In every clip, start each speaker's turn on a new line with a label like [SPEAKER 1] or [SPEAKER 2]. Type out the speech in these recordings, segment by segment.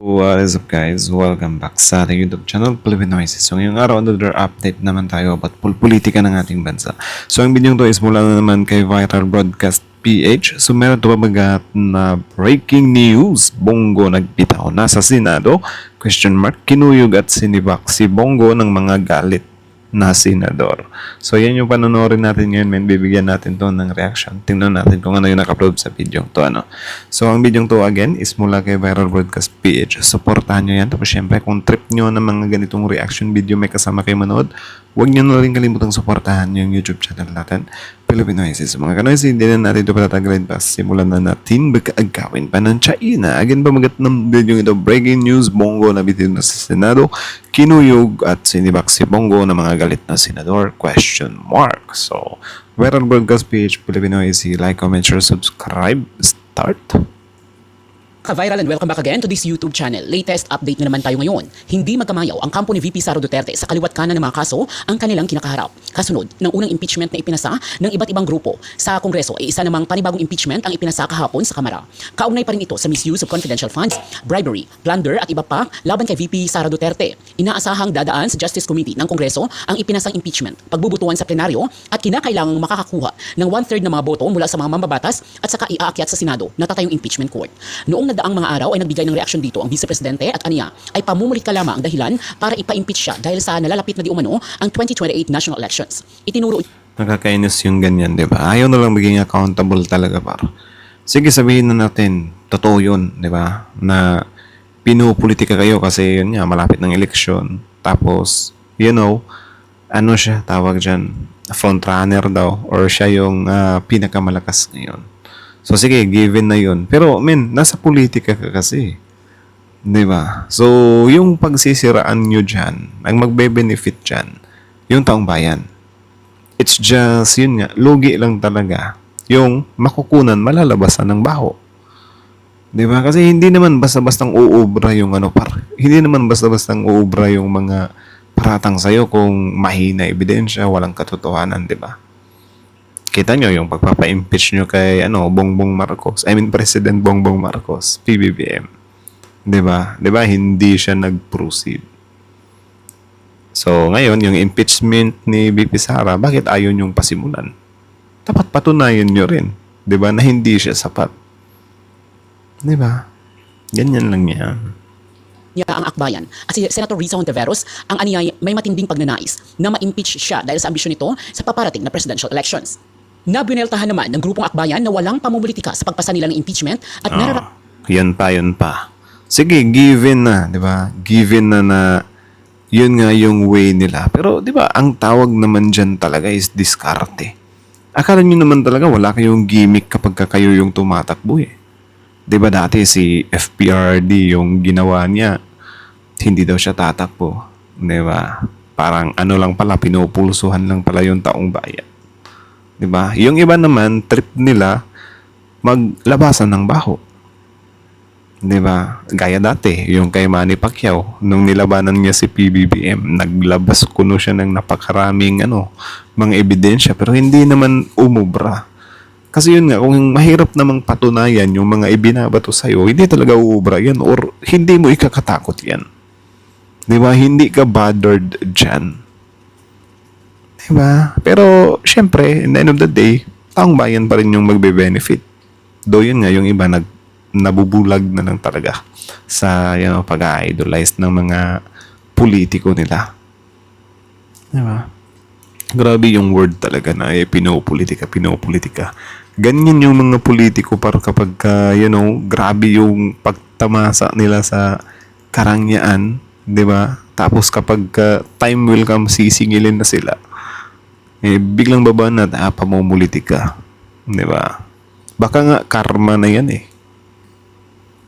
[SPEAKER 1] What is up guys? Welcome back sa ating YouTube channel, Philippine Noises. So ngayong araw, another update naman tayo about politika ng ating bansa. So ang video to is mula na naman kay Viral Broadcast PH. So meron ito mabagat na breaking news. Bongo nagbitaw na sa Senado? Question mark, kinuyog at sinibak si Bongo ng mga galit na senador. So yan yung panonorin natin ngayon, men. Bibigyan natin to ng reaction. Tingnan natin kung ano yung naka-upload sa video to, ano. So ang video to again is mula kay Viral Broadcast PH. Supportahan nyo yan. Tapos syempre kung trip nyo ng mga ganitong reaction video may kasama kayo manood, huwag nyo na rin kalimutang supportahan yung YouTube channel natin, Philippine Noises. Mga kanoises, hindi na natin ito patatagalin pa. Simulan na natin agawin pa ng China. Again, pamagat ng video ito, breaking news, Bongo nabitiw na sa Senado, kinuyog at sinibak si Bongo na mga galit na senador, question mark. So, Viral Broadcast PH, Philippine Noises, like, comment, share, subscribe, start.
[SPEAKER 2] Ka-viral and welcome back again to this YouTube channel. Latest update na naman tayo ngayon. Hindi magkamayaw ang kampo ni VP Sara Duterte sa kaliwat kanan ng mga kaso ang kanilang kinakaharap. Kasunod ng unang impeachment na ipinasa ng iba't ibang grupo sa Kongreso ay isa namang panibagong impeachment ang ipinasa kahapon sa Kamara. Kaugnay pa rin ito sa misuse of confidential funds, bribery, plunder at iba pa laban kay VP Sara Duterte. Inaasahang dadaan sa Justice Committee ng Kongreso ang ipinasang impeachment, pagbubutuan sa plenaryo at kinakailangang makakakuha ng 1/3 na mga boto mula sa mga mambabatas at saka iaakyat sa Senado na tatayong impeachment court. Noong daang mga araw ay nagbigay ng reaksyon dito ang Vice Presidente at aniya ay pamumulit ka lamang ang dahilan para ipa-impeach siya dahil sa nalalapit na di umano ang 2028 national elections. Itinuro
[SPEAKER 1] Nakakainis yung ganyan, di ba? Ayaw na lang maging accountable talaga, par. Sige, sabihin na natin, totoo yun, di ba? Na pinupolitika kayo kasi yun nga, malapit ng eleksyon. Tapos, ano siya, tawag dyan, front runner daw, or siya yung pinakamalakas ngayon. So, sige, given na yun. Pero, nasa politika ka kasi. Di ba? So, yung pagsisiraan nyo dyan, ang magbe-benefit dyan, yung taong bayan. It's just, yun nga, lugi lang talaga. Yung makukunan, malalabasan ng baho. Di ba? Kasi hindi naman basta-bastang uubra yung hindi naman basta-bastang uubra yung mga paratang sa'yo kung mahina ebidensya, walang katotohanan, di ba? Kita nyo yung pagpapa-impeach nyo kay Bongbong Marcos. President Bongbong Marcos, PBBM. 'Di ba? 'Di ba hindi siya nag-proceed. So, ngayon yung impeachment ni VP Sara, bakit ayaw nyong pasimulan? Dapat patunayan nyo rin, 'di ba, na hindi siya sapat. 'Di ba? Ganyan lang yan.
[SPEAKER 2] niya ang akbayan. At si Senator Risa Hontiveros ang aniyay may matinding pagnanais na ma-impeach siya dahil sa ambisyon nito sa paparating na presidential elections. Nabineltahan naman ng grupong akbayan na walang pamumulitika sa pagpasa nila ng impeachment at
[SPEAKER 1] Yan pa. Sige, given na, di ba? Given na yun nga yung way nila. Pero, di ba, ang tawag naman dyan talaga is diskarte. Akala nyo naman talaga wala kayong gimmick kapag kayo yung tumatakbo eh. Di ba dati si FPRD yung ginawa niya, hindi daw siya tatakbo. Di ba? Parang lang pala, pinupulsuhan lang pala yung taong bayan. Di ba? Yung iba naman, trip nila maglabasan ng baho. Di ba? Gaya dati, yung kay Manny Pacquiao, nung nilabanan niya si PBBM, naglabas kuno siya ng napakaraming mga ebidensya, pero hindi naman umubra. Kasi yun nga, kung mahirap namang patunayan yung mga ibinabato sa'yo, hindi talaga uubra yan or hindi mo ikakatakot yan. Di ba? Hindi ka bothered dyan. Diba? Pero, syempre, in the end of the day, taong bayan pa rin yung magbe-benefit. Do yun nga, yung iba nabubulag na lang talaga sa pag-idolize ng mga politiko nila. Diba? Grabe yung word talaga na pinopolitika. Ganyan yung mga politiko para kapag, grabe yung pagtamasa nila sa karangyaan. Diba? Tapos kapag time will come, sisingilin na sila. Biglang babaan na pamumulitika. Di ba? Baka nga karma na yan eh.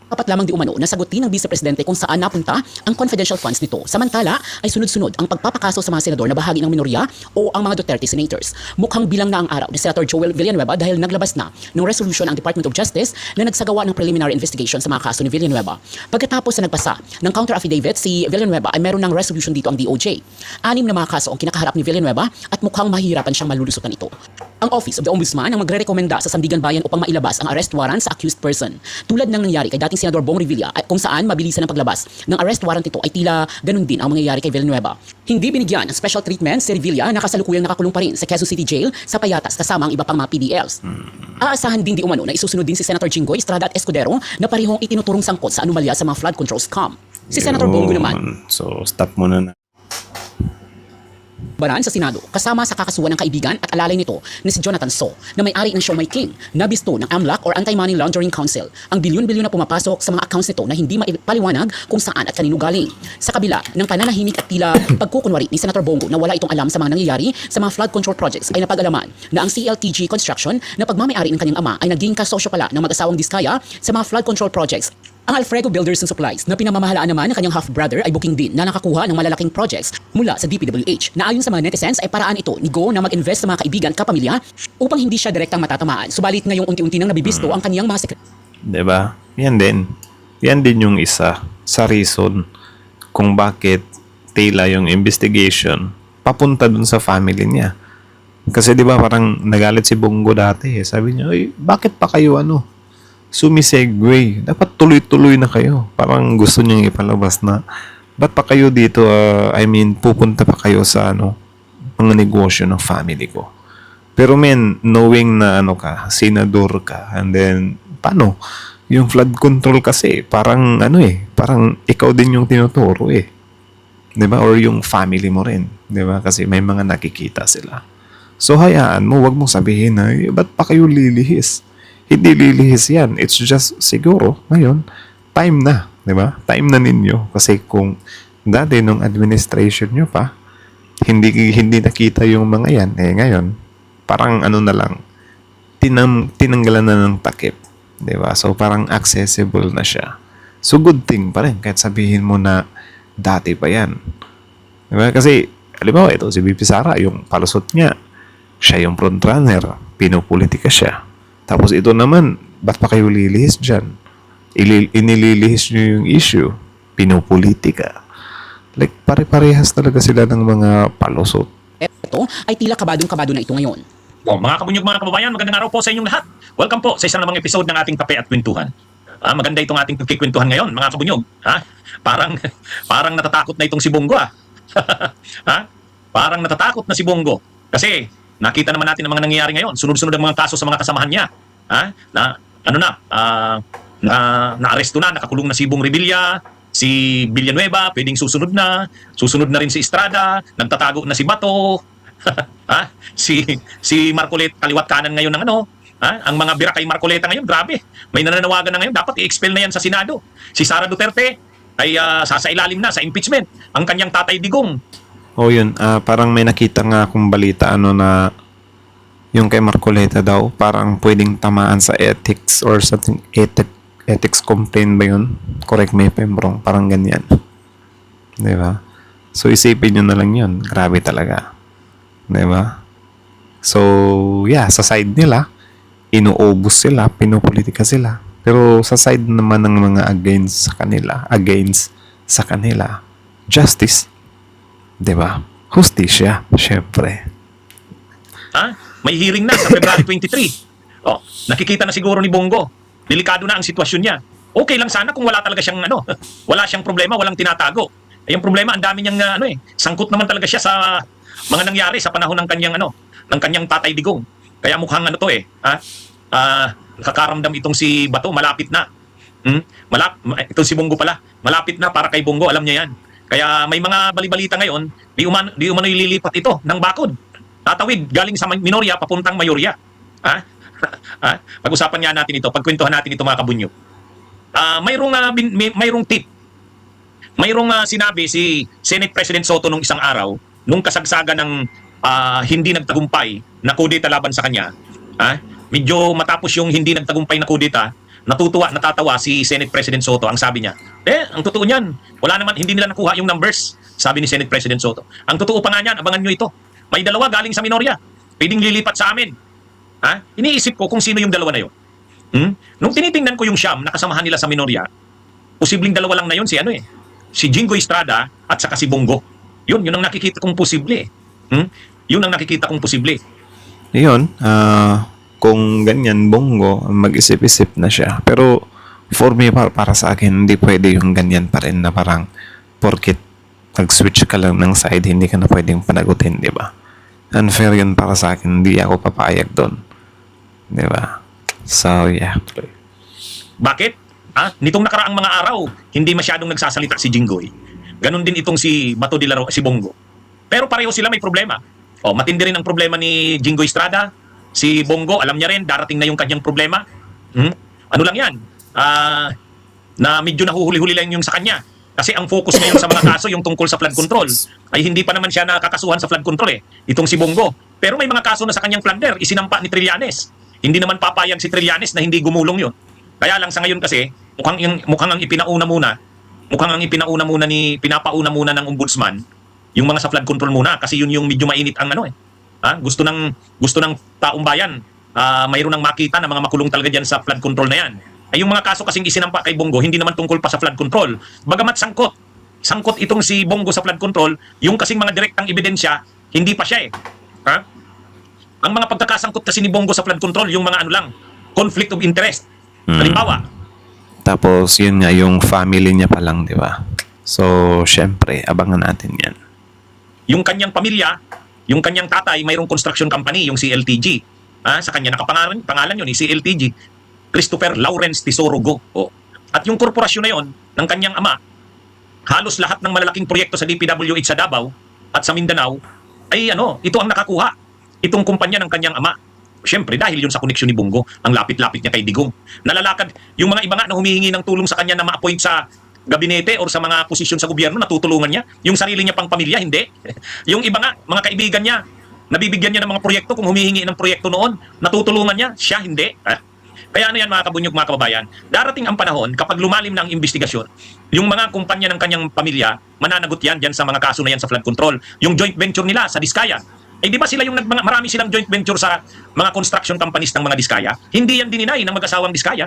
[SPEAKER 2] dapat lamang di umano na sagutin ng Vice Presidente kung saan napunta ang confidential funds nito. Samantala ay sunod-sunod ang pagpapakaso sa mga senador na bahagi ng minorya o ang mga Duterte senators. Mukhang bilang na ang araw ni Senator Joel Villanueva dahil naglabas na ng resolution ang Department of Justice na nagsagawa ng preliminary investigation sa mga kaso ni Villanueva. Pagkatapos na nagpasa ng counter affidavit si Villanueva ay meron ng resolution dito ang DOJ. 6 na mga kaso ang kinakaharap ni Villanueva at mukhang mahihirapan siyang malulusutan ito. Ang Office of the Ombudsman ang magre-rekomenda sa Sandigan Bayan upang mailabas ang arrest warrant sa accused person. Tulad ng nangyari kay dating Senador Bong Revilla at kung saan mabilisan ang paglabas ng arrest warrant ito ay tila ganun din ang mangyayari kay Villanueva. Hindi binigyan ng special treatment si Revilla na kasalukuyang nakakulong pa rin sa Quezon City Jail sa Payatas kasama ang iba pang mga PDLs. Aasahan din di umano na isusunod din si Senator Jinggoy Estrada at Escudero na parehong itinuturong sangkot sa anomalya sa mga flood control scam. Si Senator Bongo naman,
[SPEAKER 1] So, stop muna na.
[SPEAKER 2] baran sa Senado kasama sa kakasuhan ng kaibigan at alalay nito na si Jonathan So na may-ari ng Siomai King na bisto ng AMLAC or Anti-Money Laundering Council ang bilyon-bilyon na pumapasok sa mga accounts nito na hindi maipaliwanag kung saan at kanino galing. Sa kabila ng pananahimik at tila pagkukunwari ni Senator Bongo na wala itong alam sa mga nangyayari sa mga flood control projects ay napag-alaman na ang CLTG Construction na pagmamayari ng kanyang ama ay naging kasosyo pala ng mag-asawang Diskaya sa mga flood control projects. Ang Alfredo Builders and Supplies na pinamamahalaan naman ng kanyang half-brother ay booking din na nakakuha ng malalaking projects mula sa DPWH na ayon sa mga netizens ay paraan ito ni Go na mag-invest sa mga kaibigan at kapamilya upang hindi siya direktang matatamaan. Subalit ngayong unti-unti nang nabibisto ang kanyang mga sekreto.
[SPEAKER 1] Diba? Yan din. Yan din yung isa sa reason kung bakit tila yung investigation papunta dun sa family niya. Kasi di ba parang nagalit si Bongo dati eh. Sabi niya, "Oy, bakit pa kayo sumisegue? Dapat tuloy-tuloy na kayo." Parang gusto niyang ipalabas na, ba't pa kayo dito, pupunta pa kayo sa mga negosyo ng family ko. Pero men, knowing na senador ka, and then, paano? Yung flood control kasi, parang parang ikaw din yung tinuturo eh. 'Di ba? Or yung family mo rin, 'di ba? Kasi may mga nakikita sila. So hayaan mo, wag mong sabihin na, ba't pa kayo lilihis? Hindi lilihis yan. It's just siguro ngayon, time na, 'di ba? Time na ninyo kasi kung dati nung administration nyo pa, hindi nakita yung mga yan, ngayon parang na lang, tinanggalan na ng takip, 'di ba? So parang accessible na siya. So good thing pa rin kahit sabihin mo na dati pa yan. 'Di ba? Kasi halimbawa ito si VP Sara, yung palusot niya, siya yung frontrunner, pinopolitika siya. Tapos ito naman, ba't pa kayo lilihis dyan? Inililihis nyo yung issue, pinopolitika. Like, pare-parehas talaga sila ng mga palusot.
[SPEAKER 2] Ito ay tila kabadong-kabado na ito ngayon.
[SPEAKER 3] Mga kabunyog, mga kababayan, magandang araw po sa inyong lahat. Welcome po sa isang namang episode ng ating Kape at Kwentuhan. Maganda itong ating pagkikwentuhan ngayon, mga kabunyog. Parang natatakot na itong si Bongo. Parang natatakot na si Bongo. Kasi nakita naman natin ang mga nangyayari ngayon. Sunod-sunod ang mga kaso sa mga kasamahan niya. Na-aresto na, nakakulong na si Bong Revilla, si Villanueva, pwedeng susunod na rin si Estrada, nagtatago na si Bato, si Marcolet, kaliwat kanan ngayon ng ang mga bira kay Marcoleta ngayon, grabe. May nananawagan na ngayon, dapat i-expel na yan sa Senado. Si Sara Duterte ay sasailalim na sa impeachment. Ang kanyang tatay Digong.
[SPEAKER 1] Oh, yun. Parang may nakita nga akong balita na yung kay Marcoleta daw, parang pwedeng tamaan sa ethics or something, ethics complaint ba yun? Correct me if I'm wrong. Parang ganyan. Di ba? So, isipin nyo na lang yun. Grabe talaga. Di ba? So, yeah, sa side nila, inuobos sila, pinopolitika sila. Pero sa side naman ng mga against sa kanila, justice. 'Di ba? Hustisya, syempre.
[SPEAKER 3] May hearing na sa February 23. Nakikita na siguro ni Bongo. Delikado na ang sitwasyon niya. Okay lang sana kung wala talaga siyang wala siyang problema, walang tinatago. Yung problema, ang dami niyang sangkot naman talaga siya sa mga nangyari sa panahon ng kanyang tatay Digong. Kaya mukhang nakakaramdam itong si Bato, malapit na. Itong si Bongo pala, malapit na para kay Bongo, alam niya yan. Kaya may mga balibalita ngayon, di umano ililipat ito ng bakod. Tatawid galing sa minorya papuntang mayorya. Pag-usapan nga natin ito, pagkwentuhan natin ito mga kabunyo. Mayroong tip. Mayroong sinabi si Senate President Soto nung isang araw, nung kasagsagan ng hindi nagtagumpay na kudeta laban sa kanya. Medyo matapos yung hindi nagtagumpay na kudeta, natatawa si Senate President Soto. Ang sabi niya, ang totoo niyan, hindi nila nakuha yung numbers, sabi ni Senate President Soto. Ang totoo pa nga niyan, abangan nyo ito. May dalawa galing sa minorya, pwedeng lilipat sa amin. Iniisip ko kung sino yung dalawa na yun. Nung tinitingnan ko yung siyam na kasamahan nila sa minorya, posibleng dalawa lang na yun si Jinggoy Estrada at saka si Bongo. Yun ang nakikita kong posible. Yun ang nakikita kong posible.
[SPEAKER 1] yun, kung ganyan, Bongo, mag-isip-isip na siya. Pero, for me, para sa akin, hindi pwede yung ganyan pa rin na parang, porkit nag-switch ka lang ng side, hindi ka na pwedeng panagutin, di ba? Unfair yun para sa akin, hindi ako papayag doon. Di ba? So, yeah.
[SPEAKER 3] Bakit? Nitong nakaraang mga araw, hindi masyadong nagsasalita si Jinggoy. Ganon din itong si Bato de la si Bongo. Pero pareho sila may problema. Matindi rin ang problema ni Jinggoy Estrada. Si Bongo, alam niya rin, darating na yung kanyang problema. Ano lang yan? Na medyo nahuhuli-huli lang yung sa kanya. Kasi ang focus ngayon sa mga kaso, yung tungkol sa flood control, ay hindi pa naman siya nakakasuhan sa flood control itong si Bongo. Pero may mga kaso na sa kanyang plunder, isinampa ni Trillanes. Hindi naman papayag si Trillanes na hindi gumulong yun. Kaya lang sa ngayon kasi, mukhang ang ipinauna muna pinapauna muna ng ombudsman yung mga sa flood control muna kasi yun yung medyo mainit ang gusto ng taong bayan, mayroon nang makita na mga makulong talaga diyan sa flood control na yan. Ay yung mga kaso kasing isinampa kay Bongo hindi naman tungkol pa sa flood control. Bagamat sangkot itong si Bongo sa flood control, yung kasing mga direktang ebidensya hindi pa siya Ang mga pagkakasangkot kasi ni Bongo sa flood control, yung mga conflict of interest. Halimbawa,
[SPEAKER 1] Tapos, yun nga, yung family niya pa lang, di ba? So, syempre, abangan natin yan.
[SPEAKER 3] yung kanyang pamilya, yung kanyang tatay, mayroong construction company, yung CLTG. Sa kanya pangalan yun, CLTG. Christopher Lawrence Tesoro Go. At yung korporasyon na yon ng kanyang ama, halos lahat ng malalaking proyekto sa DPWH sa Davao at sa Mindanao, ay ito ang nakakuha. Itong kumpanya ng kanyang ama. Siyempre, dahil yun sa koneksyon ni Bongo, ang lapit-lapit niya kay Digong. Nalalakad, yung mga iba nga na humihingi ng tulong sa kanya na ma-appoint sa gabinete or sa mga posisyon sa gobyerno, natutulungan niya. Yung sarili niya pang pamilya, hindi. Yung iba nga, mga kaibigan niya, nabibigyan niya ng mga proyekto kung humihingi ng proyekto noon, natutulungan niya, siya hindi. Kaya yan mga kabunyog, mga kababayan, darating ang panahon kapag lumalim na ang investigasyon, yung mga kumpanya ng kanyang pamilya, mananagot yan dyan sa mga kaso na yan sa flood control. Yung joint venture nila sa Diskaya, di ba sila yung marami silang joint venture sa mga construction companies ng mga Diskaya? Hindi yan dininay ng mag-asawang Diskaya.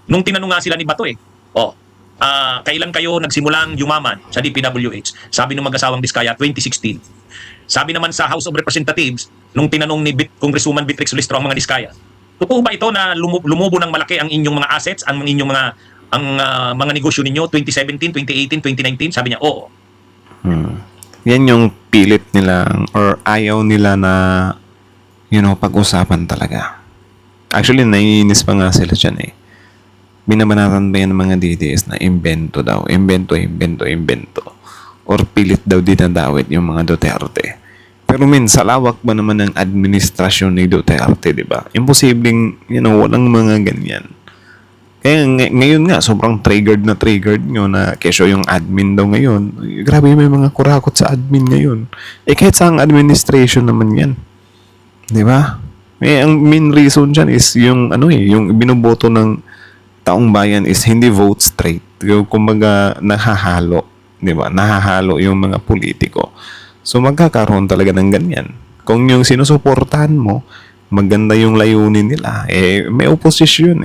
[SPEAKER 3] Nung tinanong nga sila ni Bato kailan kayo nagsimulang yumaman sa DPWH? Sabi ng mag-asawang Diskaya, 2016. Sabi naman sa House of Representatives, nung tinanong ni Congresswoman Beatrix Listro ang mga Diskaya, totoo ba ito na lumubo ng malaki ang inyong mga assets, ang inyong mga negosyo ninyo 2017, 2018, 2019? Sabi niya, oo.
[SPEAKER 1] Yan yung pilit nila or ayaw nila na pag-usapan talaga. Actually, naiinis pa nga sila dyan Binabanatan ba yan ng mga DDS na imbento daw? Imbento. Or pilit daw dinadawit yung mga Duterte. Pero sa lawak ba naman ng administrasyon ni Duterte, di ba? Imposibleng, walang mga ganyan. Kaya ngayon nga, sobrang triggered nyo na kesyo yung admin daw ngayon. Grabe, may mga kurakot sa admin ngayon. Kahit sa administration naman yan. Di ba? Ang main reason dyan is yung binoboto ng taong bayan is hindi vote straight. Kumbaga, nahahalo. Di ba? Nahahalo yung mga politiko. So, magkakaroon talaga ng ganyan. Kung yung sinusuportahan mo, maganda yung layunin nila, may opposition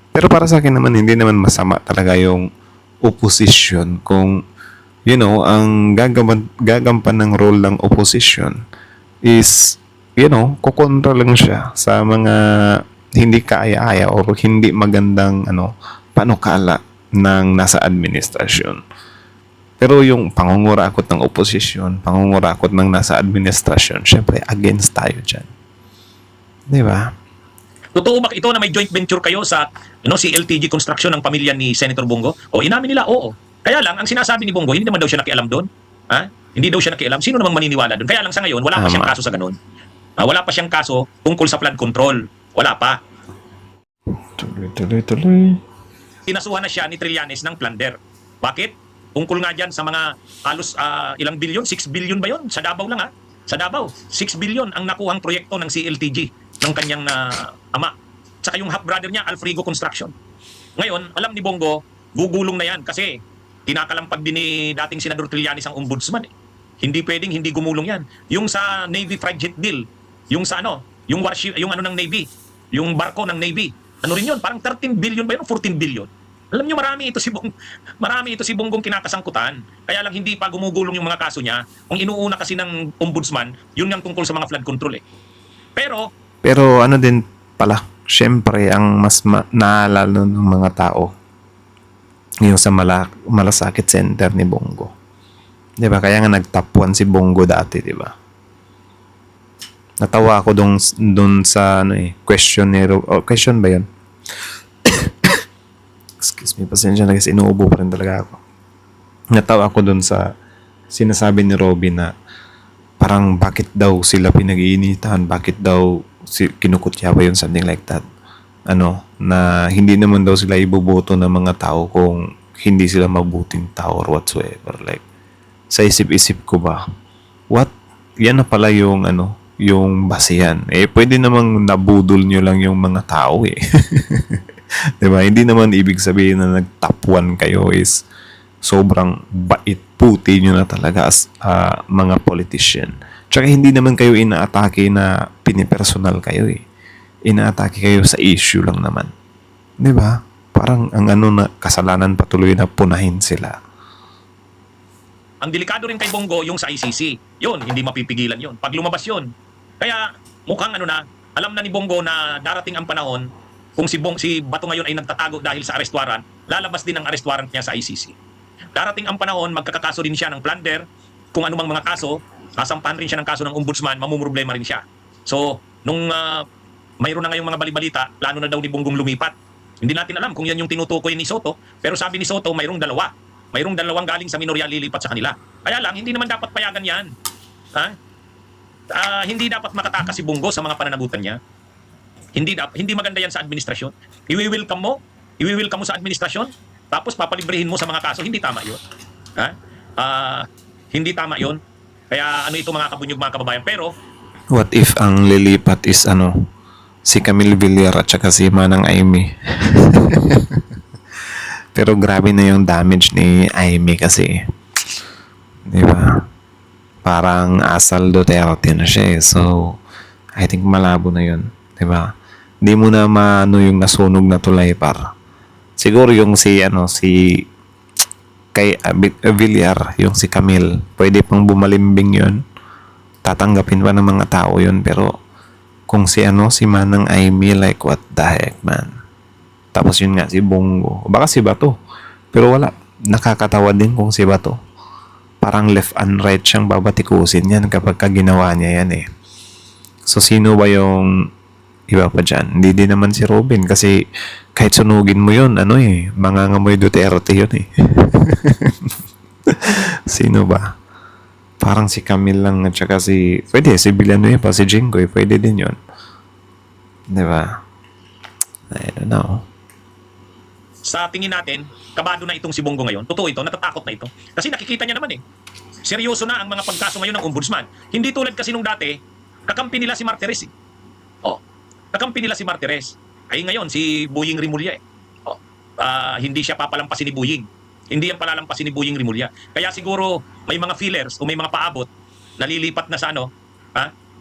[SPEAKER 1] Pero para sa akin naman, hindi naman masama talaga yung opposition kung, ang gagampan ng role ng opposition is, kukontra lang siya sa mga hindi kaaya-aya o hindi magandang panukala ng nasa administrasyon. Pero yung pangungurakot ng opposition, pangungurakot ng nasa administrasyon, syempre against tayo dyan. Di ba?
[SPEAKER 3] Totoo ba ito na may joint venture kayo sa CLTG Construction ng pamilya ni Senator Bongo? Inamin nila, oo. Kaya lang, ang sinasabi ni Bongo, hindi naman daw siya nakialam doon. Hindi daw siya nakialam. Sino namang maniniwala doon? Kaya lang sa ngayon, wala pa siyang kaso sa ganun. Wala pa siyang kaso tungkol sa flood control. Wala pa.
[SPEAKER 1] Tuloy.
[SPEAKER 3] Tinasuhan na siya ni Trillanes ng plunder. Bakit? Tungkol nga dyan sa mga halos ilang bilyon? 6 billion ba yun? Sa Davao lang Sa Davao, 6 billion ang nakuhang proyekto ng CLTG ng kanyang ama. Tsaka yung half-brother niya, Alfrigo Construction. Ngayon, alam ni Bongo, gugulong na yan kasi kinakalampag din ni dating Senador Trillanes ang ombudsman. Hindi pwedeng hindi gumulong yan. Yung sa Navy Fried Jet Deal, yung sa yung warship, yung ng Navy, yung barko ng Navy, rin yun? Parang 13 billion ba yun? 14 billion. Alam nyo, marami ito si Bonggong kinakasangkutan. Kaya lang hindi pa gumugulong yung mga kaso niya. Kung inuuna kasi ng ombudsman, yun nga tungkol sa mga flood control Pero,
[SPEAKER 1] Pero ano din pala, syempre, ang mas naalala ng mga tao, yung sa Malasakit Center ni Bongo. Di ba? Kaya nga nag-top 1 si Bongo dati, di ba? Natawa ako dun sa ano question ni question ba yun? Excuse me, pasensya na kasi inuubo pa rin talaga ako. Natawa ako dun sa sinasabi ni Robin na parang bakit daw sila pinag-iinitan, bakit daw kinukutya ba yun, something like that. Ano, na hindi naman daw sila iboboto ng mga tao kung hindi sila mabuting tao or whatsoever. Like, sa isip-isip ko ba, what? Yan na pala yung ano, yung basihan. Pwede namang nabudol nyo lang yung mga tao eh. Diba? Hindi naman ibig sabihin na nag-top 1 kayo is sobrang bait puti nyo na talaga as mga politician. Tsaka hindi naman kayo inaatake na pinipersonal kayo eh. Inaatake kayo sa issue lang naman. Diba? Parang ang ano na kasalanan patuloy na punahin sila.
[SPEAKER 3] ang delikado rin kay Bongo yung sa ICC. Yun, hindi mapipigilan yun. Pag lumabas yun. Kaya mukhang ano na, alam na ni Bongo na darating ang panahon kung si Bato ngayon ay nagtatago dahil sa arrest warrant, lalabas din ang arrest warrant niya sa ICC. Darating ang panahon, magkakakaso din siya ng plunder, kung anumang mga kaso, sasampahan rin siya ng kaso ng ombudsman, mamumroblema rin siya. So, nung mayroon na ngayong mga balibalita, plano na daw ni Bonggong lumipat. Hindi natin alam kung yan yung tinutukoy ni Soto, pero sabi ni Soto, mayroong dalawa. Mayroong dalawang galing sa minorya lilipat sa kanila. Kaya lang, hindi naman dapat payagan yan. Hindi dapat makatakas si Bongo sa mga pananagutan niya. Hindi maganda yan sa administrasyon. Iwi-welcome mo sa administrasyon, tapos papalibrehin mo sa mga kaso. Hindi tama yun. Hindi tama yun. Kaya ano ito mga kabunyog, mga kababayan. Pero,
[SPEAKER 1] What if ang lilipat is ano, si Camille Villar at saka si Manang Aimee? Pero grabe na yung damage ni Aimee kasi. Di ba? Parang asal Duterte na siya eh. So, I think malabo na yun. Di ba? Hindi mo na maano yung nasunog na tulay par. Siguro yung si kay Villar, yung si Camille, pwede pang bumalimbing yun. Tatanggapin pa ng mga tao yun, pero kung si Manang Aimee, like what the heck, man. Tapos yun nga, si Bongo. Baka si Bato. Pero wala. Nakakatawa din kung si Bato. Parang left and right siyang babatikusin yan kapag ginawa niya yan eh. So, sino ba yung iba pa dyan? Hindi din naman si Robin kasi kahit sunugin mo yun, mangangamoy Duterte yun eh. Sino ba? Parang si Camille lang at saka si Villanueva, si Jinggoy, pwede din yun. Diba? I don't know.
[SPEAKER 3] sa tingin natin, kabado na itong si Bongo ngayon. Totoo ito, natatakot na ito. Kasi nakikita niya naman eh. Seryoso na ang mga pagkaso ngayon ng ombudsman. Hindi tulad kasi nung dati, kakampi nila si Martires eh. Kakampi nila si Martires. Ay ngayon, si Boying Rimulya eh. Hindi siya papalampasin ni Boying. Hindi yan palalampasin ni Boying Rimulya. Kaya siguro may mga feelers o may mga paabot na lilipat na sa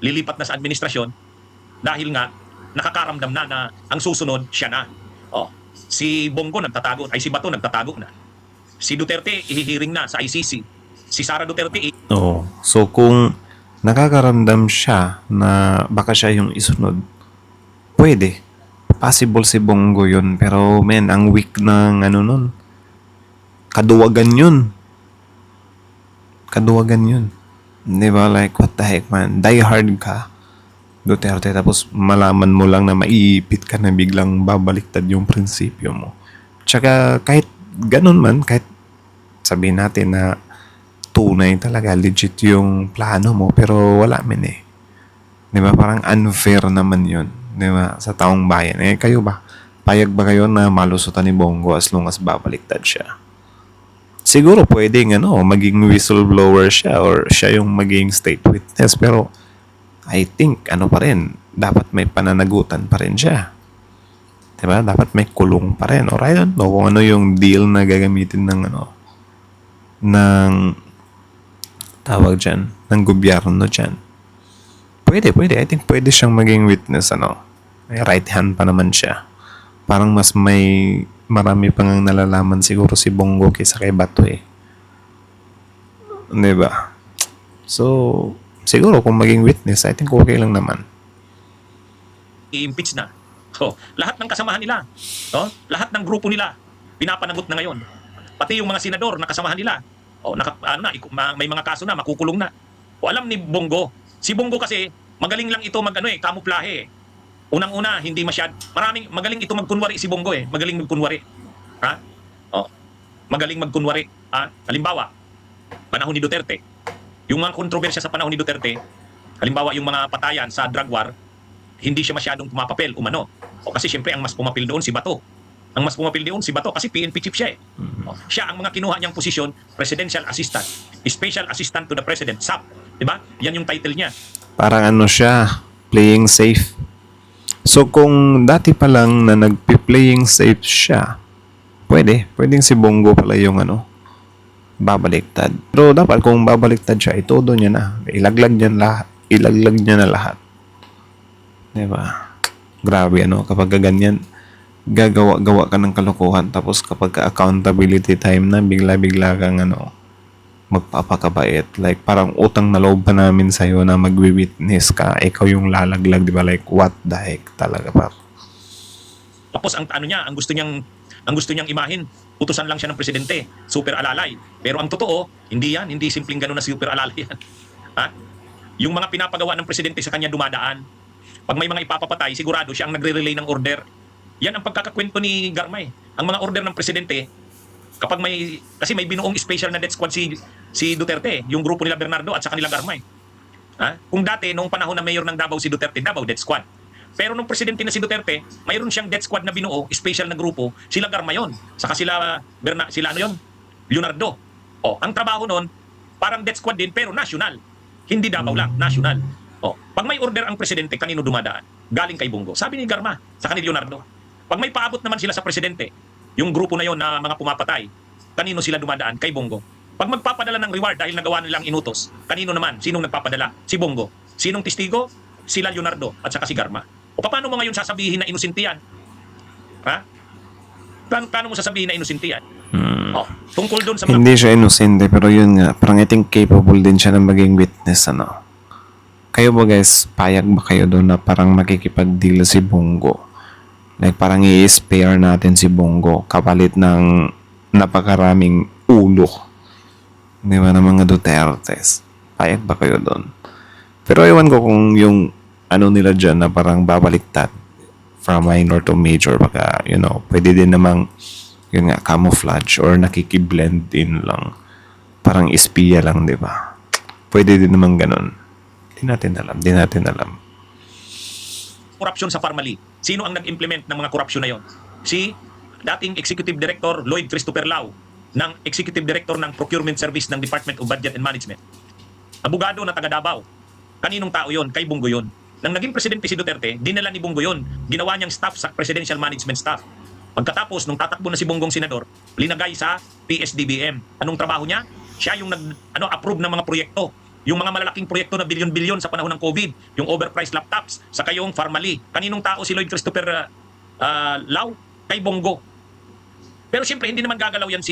[SPEAKER 3] lilipat na sa administrasyon dahil nga nakakaramdam na ang susunod siya na. Si Bongo nagtatago, ay si Bato nagtatago na. Si Duterte ihihiring na sa ICC. Si Sara Duterte
[SPEAKER 1] So kung nakakaramdam siya na baka siya yung isunod, pwede. Possible si Bongo yun. Pero men, ang weak ng nun. Kaduwagan yun. Diba? Like, what the heck, man? Die hard ka, Duterte, tapos malaman mo lang na maiipit ka na biglang babaliktad yung prinsipyo mo. Tsaka, kahit ganun man, kahit sabihin natin na tunay talaga, legit yung plano mo, pero wala man eh. Diba? Parang unfair naman yun. Diba? Sa taong bayan. Kayo ba? Payag ba kayo na malusutan ni Bongo as long as babaliktad siya? Siguro pwedeng maging whistleblower siya or siya yung maging state witness, pero I think pa rin, dapat may pananagutan pa rin siya. Diba? Dapat may kulong pa rin. Or I don't know kung ano yung deal na gagamitin ng tawag dyan, ng gobyerno dyan. Pwede. I think pwede siyang maging witness, may right hand pa naman siya. Parang mas marami pang ang nalalaman siguro si Bongo kaysa kay Bato eh. Diba? So, siguro kung maging witness, I think okay lang naman.
[SPEAKER 3] i-impeach na. So, lahat ng kasamahan nila, lahat ng grupo nila, pinapanagot na ngayon. Pati yung mga senador na kasamahan nila, may mga kaso na, makukulong na. O alam ni Bongo, si Bongo kasi, magaling lang ito kamuflahe. Unang-una, hindi magaling ito magkunwari si Bongo magaling magkunwari. Magaling magkunwari. Halimbawa, panahon ni Duterte, yung mga kontrobersya sa panahon ni Duterte, halimbawa yung mga patayan sa drug war, hindi siya masyadong pumapapel, umano. Kasi siyempre ang mas pumapil doon si Bato. Ang mas pumapil doon si Bato kasi PNP chief siya siya ang mga kinuha niyang posisyon, Presidential Assistant, Special Assistant to the President, SAP. Diba? Yan yung title niya.
[SPEAKER 1] Parang ano siya, playing safe. So kung dati pa lang na nagpi-playing safe siya, pwedeng si Bongo pala yung babaliktad. Pero dapat kung babaliktad siya, itodo niya na. Ilaglag niya na lahat. Diba? Grabe kapag ganyan, gagawa ka ng kalokohan, tapos kapag accountability time na, bigla-bigla kang magpapakabait. Like, parang utang na loob pa namin sa'yo na magwi-witness ka. Ikaw yung lalaglag, di ba? Like, what the heck talaga pa?
[SPEAKER 3] Tapos ang gusto niyang imahin, utusan lang siya ng presidente, super alalay. Pero ang totoo, hindi yan, hindi simpleng gano'n na super alalay yan. Yung mga pinapagawa ng presidente sa kanya dumadaan. Pag may mga ipapapatay, sigurado siya ang nagre-relay ng order. Yan ang pagkakakwento ni Garma. Ang mga order ng presidente, kasi may binuong special na death squad si Duterte, yung grupo nila Bernardo at sa kanila Garma. Kung dati, noong panahon na mayor ng Davao si Duterte, Davao death squad. Pero nung presidente na si Duterte, mayroon siyang death squad na binuo, special na grupo, sila Garma yun. Saka sila Leonardo. Ang trabaho nun, parang death squad din, pero national. Hindi Davao lang, national. Pag may order ang presidente, kanino dumadaan? Galing kay Bongo. Sabi ni Garma, sa kanil Leonardo. Pag may paabot naman sila sa presidente, yung grupo na yon na mga pumapatay, kanino sila dumadaan? Kay Bongo. Pag magpapadala ng reward dahil nagawa nilang inutos, kanino naman? Sinong nagpapadala? Si Bongo. Sinong testigo? Sila Leonardo at saka si Garma. Paano mo ngayon sasabihin na inosente yan? Paano mo sasabihin na inosente yan? Tungkol doon sa mga...
[SPEAKER 1] Hindi siya inosente, pero yun nga, parang I think capable din siya ng maging witness, Kayo ba guys, payag ba kayo doon na parang makikipag-deal si Bongo? Like parang i-spare natin si Bongo kapalit ng napakaraming ulo. Di ba, ng mga Dutertes? Payag ba kayo doon? Pero ewan ko kung yung nila dyan na parang babaliktad from minor to major, baka, pwede din namang yun nga, camouflage or nakikiblend in lang. Parang espiya lang, di ba? Pwede din namang ganun. Di natin alam.
[SPEAKER 3] Korupsyon sa Farmally. Sino ang nag-implement ng mga korupsyon na yon? Si dating Executive Director Lloyd Christopher Lau ng Executive Director ng Procurement Service ng Department of Budget and Management. Abogado na taga Davao. Kaninong tao yon? Kay Bongo yon. Nang naging presidente si Duterte, dinala ni Bongo yon. Ginawa niyang staff sa Presidential Management Staff. Pagkatapos, nung tatakbo na si Bonggong senador, linagay sa PSDBM. Anong trabaho niya? Siya yung approve ng mga proyekto. Yung mga malalaking proyekto na bilyon-bilyon sa panahon ng COVID, yung overpriced laptops, saka yung Farmally. Kaninong tao si Lloyd Christopher Lau? Kay Bongo. Pero siyempre, hindi naman gagalaw yan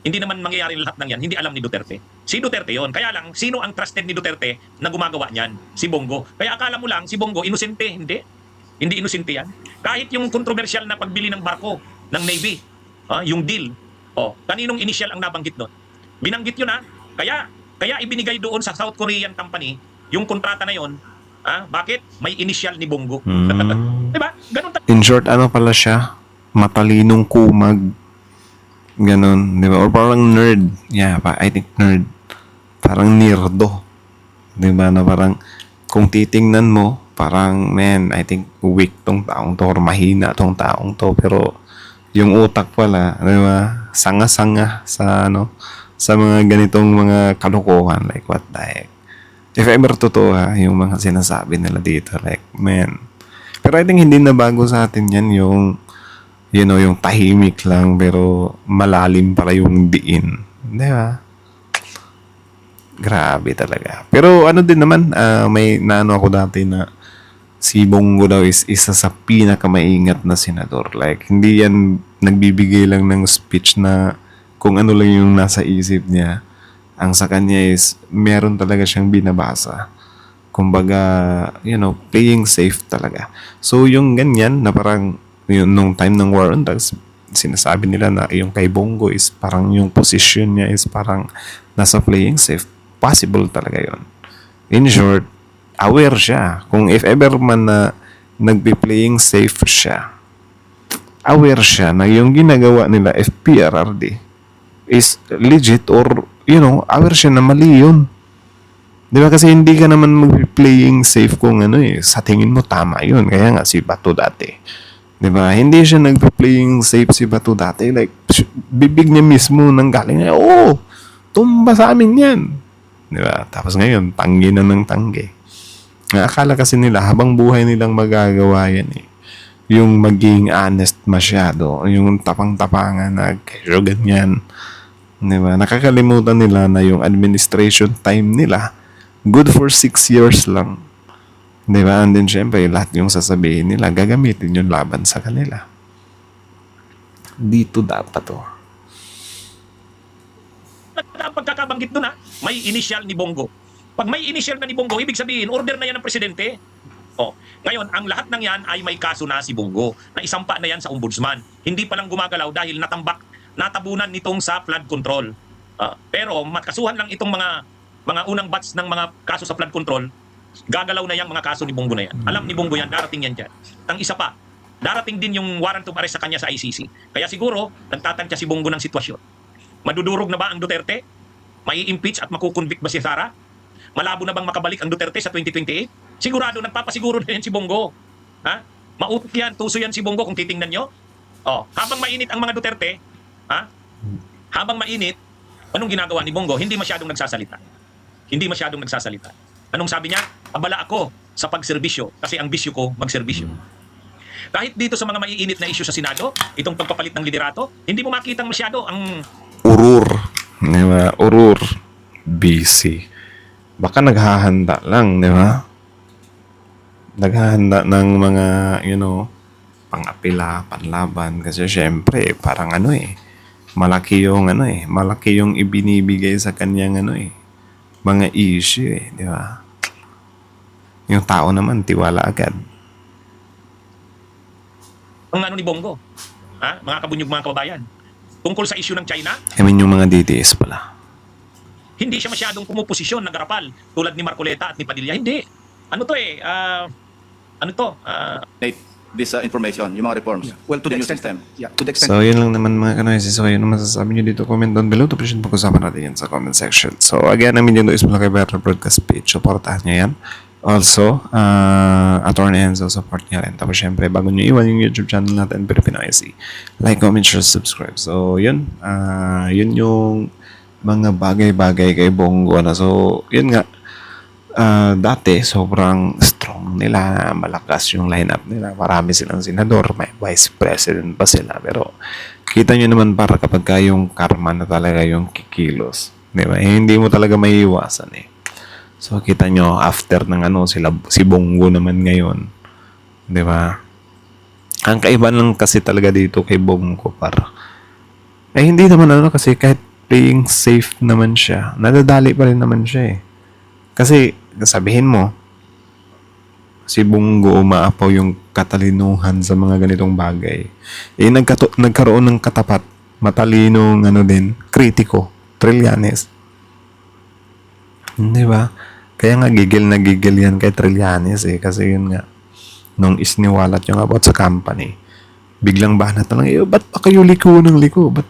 [SPEAKER 3] hindi naman mangyayari lahat ng yan. Hindi alam ni Duterte. Si Duterte yon. Kaya lang, sino ang trusted ni Duterte na gumagawa niyan? Si Bongo. Kaya akala mo lang, si Bongo, inosente. Hindi inosente yan. Kahit yung controversial na pagbili ng barko ng Navy, yung deal, kaninong initial ang nabanggit doon? Binanggit yun Kaya ibinigay doon sa South Korean company yung kontrata na yon. Bakit? May initial ni Bongo. Diba? Ganun
[SPEAKER 1] In short, pala siya? Matalinong kumag. Ganon, di ba? Or parang nerd. Yeah, I think nerd. Parang nerdo. Di ba? Na parang, kung titingnan mo, parang, I think weak tong taong to or mahina tong taong to. Pero, yung utak pala, di ba? Sanga-sanga sa, sa mga ganitong mga kalokohan. Like, what the heck? If ever totoo yung mga sinasabi nila dito. Like, Pero I think hindi na bago sa atin yan yung yung tahimik lang pero malalim pala yung diin. Di ba? Grabe talaga. Pero din naman, may ako dati na si Bongo daw is isa sa pinakamaingat na senador. Like, hindi yan nagbibigay lang ng speech na kung ano lang yung nasa isip niya. Ang sa kanya is, meron talaga siyang binabasa. Kumbaga, playing safe talaga. So, yung ganyan na parang nung time ng war on drugs, sinasabi nila na yung kay Bongo is parang yung position niya is parang nasa playing safe. Possible talaga yon. In short, aware siya. Kung if ever man na nagpi-playing safe siya, aware siya na yung ginagawa nila FPRRD is legit or, aware siya na mali yun. Di ba? Kasi hindi ka naman mag-playing safe kung sa tingin mo tama yun. Kaya nga si Bato dati. Di ba? Hindi siya nag-playing safe si Bato dati. Like, bibig niya mismo nang galing niya, tumba sa amin yan. Di ba? Tapos ngayon, tanggi na ng tanggi. Akala kasi nila, habang buhay nilang magagawa yan eh. Yung maging honest masyado. Yung tapang-tapangan na kesyo ganyan. Di ba? Nakakalimutan nila na yung administration time nila good for 6 years lang. Di ba? And then, syempre, lahat yung sasabihin nila, gagamitin yung laban sa kanila. Dito dapat to.
[SPEAKER 3] Ang pagkakabanggit doon may initial ni Bongo. Pag may initial na ni Bongo, ibig sabihin, order na yan ng presidente. Ngayon, ang lahat ng yan ay may kaso na si Bongo na isampa na yan sa ombudsman. Hindi pa lang gumagalaw dahil natabunan nitong sa flood control. Pero makasuhan lang itong mga unang batch ng mga kaso sa flood control, gagalaw na yung mga kaso ni Bongo na yan. Alam ni Bongo yan, darating yan dyan. Ang isa pa, darating din yung warrant of arrest sa kanya sa ICC. Kaya siguro, nagtatantya si Bongo ng sitwasyon. Madudurog na ba ang Duterte? May impeach at makukonvict ba si Sara? Malabo na bang makabalik ang Duterte sa 2028? Sigurado, nagpapasiguro na yan si Bongo. Mautot yan, tuso yan si Bongo kung titingnan nyo. Habang mainit ang mga Duterte, habang mainit, anong ginagawa ni Bongo? Hindi masyadong nagsasalita. Anong sabi niya? Abala ako sa pagserbisyo kasi ang bisyo ko magserbisyo. Kahit dito sa mga maiinit na issue sa Senado, itong pagpapalit ng liderato, hindi mo makitang masyado ang
[SPEAKER 1] Urur. Di ba? Urur. Busy. Baka naghahanda lang, di ba? Naghahanda ng mga, pang-apila, panlaban. Kasi syempre, parang malaki yung ibinibigay sa kanyang mga issue di ba? Yung tao naman, tiwala agad.
[SPEAKER 3] ang ni Bongo. Mga kabunyog, mga kababayan. Tungkol sa issue ng China,
[SPEAKER 1] Yung mga DTS pala.
[SPEAKER 3] hindi siya masyadong pumuposisyon, nagarapal, tulad ni Marcoleta at ni Padilla. Hindi.
[SPEAKER 4] This information, yung mga reforms, well, to the new system. Yeah, to the extent.
[SPEAKER 1] So, yun lang naman mga kanoises. So, yun ang masasabi nyo dito. Comment down below. Tapos yun, pag-usapan natin yan sa comment section. So, again, ang video is mula kay Viral Broadcast page. Supportahan nyo yan. Also, Attorney Enzo, support nyo rin. Tapos, syempre, bago nyo iwan yung YouTube channel natin, Filipino IC, like, comment, share, subscribe. So, yun. Yun yung mga bagay-bagay kay Bongo. So, yun nga. Dati, sobrang strong nila, malakas yung lineup nila. Marami silang senador, may vice president pa sila. Pero, kita nyo naman para kapag yung karma na talaga yung kikilos. Di ba? Hindi mo talaga maiiwasan So, kita nyo, after ng si Bongo naman ngayon. Di ba? Ang kaiba lang kasi talaga dito kay Bongo hindi naman kasi kahit playing safe naman siya, nadadali pa rin naman siya Kasi, sabihin mo, si Bongo umaapaw yung katalinuhan sa mga ganitong bagay. Nagkaroon ng katapat, matalinong kritiko, Trillanes. Di ba? Kaya nga gigil na gigil yan kay Trillanes Kasi yun nga, nung isniwalat yung about sa company, biglang banat na lang, ba't pa kayo liko ng liko? Ba't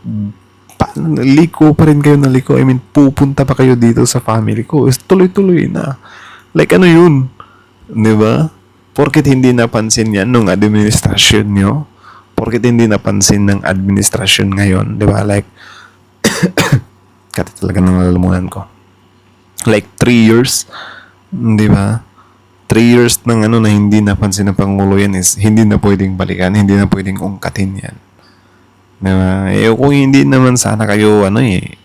[SPEAKER 1] liko pa rin kayo ng liko? I mean, pupunta pa kayo dito sa family ko. Tuloy-tuloy na. Like yun? Di ba? Porket hindi napansin yan nung administrasyon nyo. Porket hindi napansin ng administrasyon ngayon. Di ba? Like, kati talaga nalalamunan ko. Like 3 years. Di ba? 3 years ng na hindi napansin ng Pangulo yan is hindi na pwedeng balikan, hindi na pwedeng ungkatin yan. Diba? Kung hindi naman sana kayo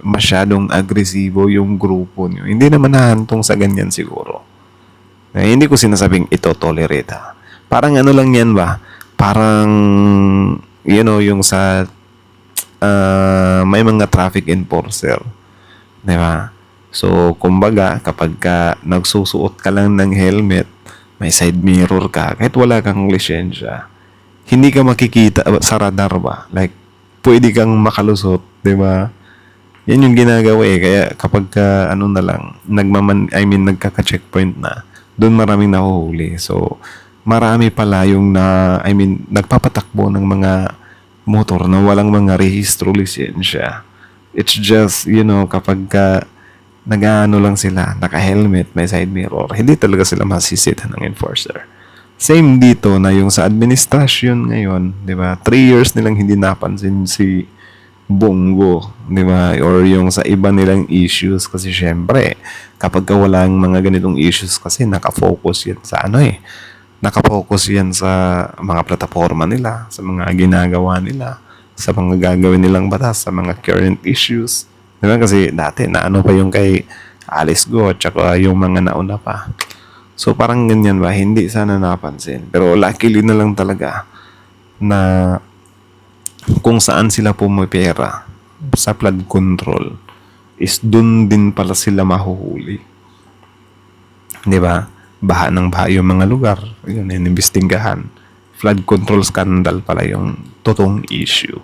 [SPEAKER 1] masyadong agresibo yung grupo nyo, hindi naman nahantong sa ganyan siguro. Hindi ko sinasabing ito tolerate Parang lang yan ba? Parang yung sa may mga traffic enforcer. Diba? So, kumbaga, kapag ka nagsusuot ka lang ng helmet, may side mirror ka, kahit wala kang lisensya, hindi ka makikita sa radar ba? Like, pwede kang makalusot, di ba? Yan yung ginagawa eh. Kaya kapag ka, ano na lang, nagkaka-checkpoint na, doon maraming nahuhuli. So, marami pala yung nagpapatakbo ng mga motor na walang mga rehistro lisensya. It's just, kapag ka nag-ano lang sila, naka-helmet, may side mirror, hindi talaga sila masisita ng enforcer. Same dito na yung sa administrasyon ngayon, di ba? 3 years nilang hindi napansin si Bongo, di ba? Or yung sa iba nilang issues kasi syempre, kapag ka walang mga ganitong issues kasi nakafocus yan sa nakafocus yan sa mga plataforma nila, sa mga ginagawa nila, sa mga gagawin nilang batas, sa mga current issues. Diba? Kasi dati, naano pa yung kay Alice Go, tsaka yung mga nauna pa. So, parang ganyan ba? Hindi sana napansin. Pero luckily na lang talaga na kung saan sila pumipera sa flood control is dun din pala sila mahuhuli. Diba? Baha ng baha yung mga lugar. Yun, inimbestigahan. Flood control scandal pala yung totoong issue.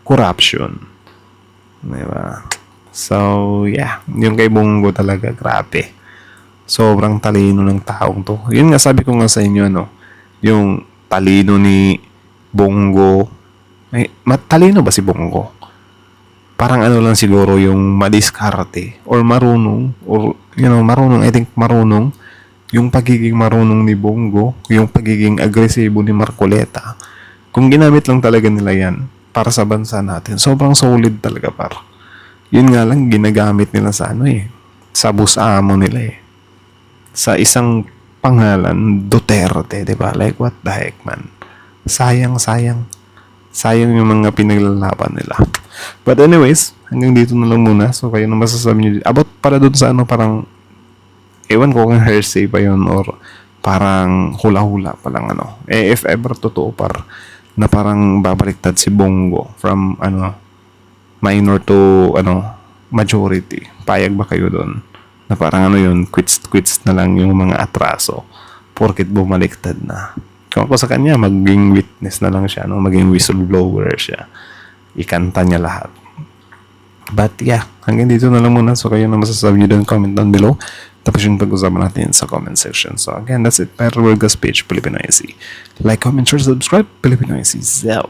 [SPEAKER 1] Corruption. Diba? So, yeah. Yung kay Bongo talaga, grabe. Sobrang talino ng taong to. Yun nga, sabi ko nga sa inyo, yung talino ni Bongo. Talino ba si Bongo? Parang ano lang siguro yung madiskarte or marunong or marunong, I think marunong yung pagiging marunong ni Bongo, yung pagiging agresibo ni Marcoleta. Kung ginamit lang talaga nila yan para sa bansa natin, sobrang solid talaga par. Yun nga lang ginagamit nila sa sa bus-amo nila sa isang pangalan Duterte, 'di ba? Like what the heck, man. Sayang yung mga pinaglalaban nila. But anyways, hanggang dito na lang muna. So kayo na masasabi niyo about para doon sa parang ewan ko kung hearsay pa yun or parang hula-hula pa lang if ever totoo na parang babaliktad si Bongo from minor to majority. Payag ba kayo doon? Na parang yun, quits na lang yung mga atraso porket bumaliktad na. Kung ako sa kanya, maging witness na lang siya, maging whistleblower siya. Ikanta niya lahat. But yeah, hanggang dito na lang muna. So kayo na masasabi niyo doon, comment down below. Tapos yung pag-usapan natin sa comment section. So again, that's it. Viral Broadcast page, Filipino IC. Like, comment, share, subscribe, Filipino IC. Zell.